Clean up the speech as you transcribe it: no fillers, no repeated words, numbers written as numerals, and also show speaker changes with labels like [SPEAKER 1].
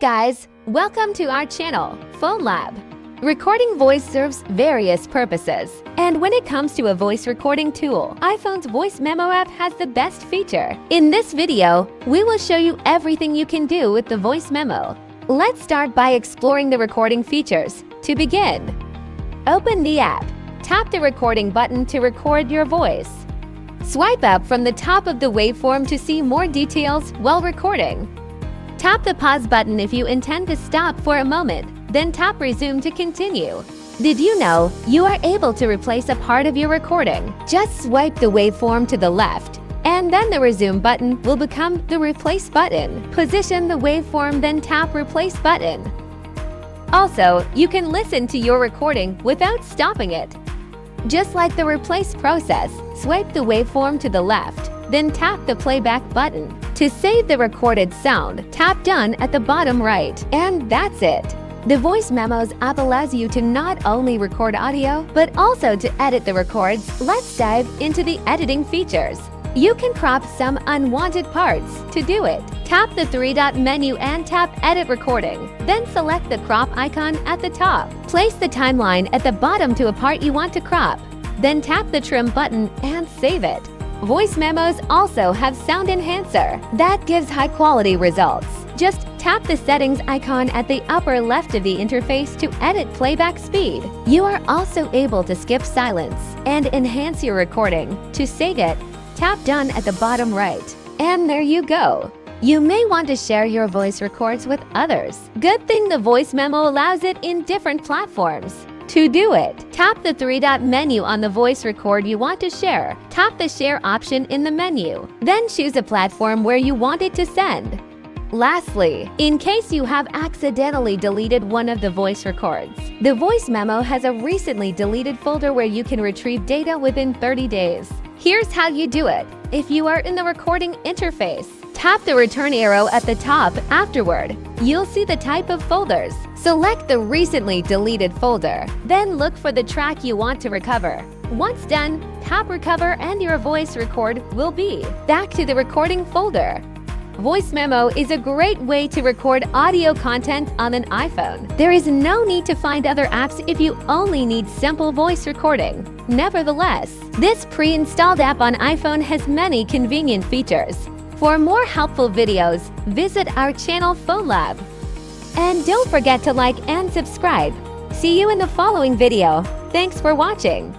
[SPEAKER 1] guys, welcome to our channel, Phone Lab. Recording voice serves various purposes, and when it comes to a voice recording tool, iPhone's Voice Memo App has the best feature. In this video, we will show you everything you can do with the Voice Memo. Let's start by exploring the recording features. To begin, open the app. Tap the recording button to record your voice. Swipe up from the top of the waveform to see more details while recording. Tap the pause button if you intend to stop for a moment, then tap resume to continue. Did you know you are able to replace a part of your recording? Just swipe the waveform to the left, and then the resume button will become the replace button. Position the waveform, then tap replace button. Also, you can listen to your recording without stopping it. Just like the replace process, swipe the waveform to the left, then tap the playback button. To save the recorded sound, tap done at the bottom right. And that's it. The Voice Memos app allows you to not only record audio, but also to edit the records. Let's dive into the editing features. You can crop some unwanted parts. To do it, tap the three-dot menu and tap Edit Recording. Then select the crop icon at the top. Place the timeline at the bottom to a part you want to crop. Then tap the Trim button and save it. Voice Memos also have Sound Enhancer that gives high-quality results. Just tap the settings icon at the upper left of the interface to edit playback speed. You are also able to skip silence and enhance your recording. To save it, tap Done at the bottom right. And there you go. You may want to share your voice records with others. Good thing the Voice Memo allows it in different platforms. To do it, tap the three-dot menu on the voice record you want to share. Tap the Share option in the menu. Then choose a platform where you want it to send. Lastly, in case you have accidentally deleted one of the voice records, the Voice Memo has a recently deleted folder where you can retrieve data within 30 days. Here's how you do it. If you are in the recording interface, tap the return arrow at the top. Afterward, you'll see the type of folders. Select the recently deleted folder, then look for the track you want to recover. Once done, tap Recover and your voice record will be back to the recording folder. Voice Memo is a great way to record audio content on an iPhone. There is no need to find other apps if you only need simple voice recording. Nevertheless, this pre-installed app on iPhone has many convenient features. For more helpful videos, visit our channel Phone Lab. And don't forget to like and subscribe. See you in the following video. Thanks for watching.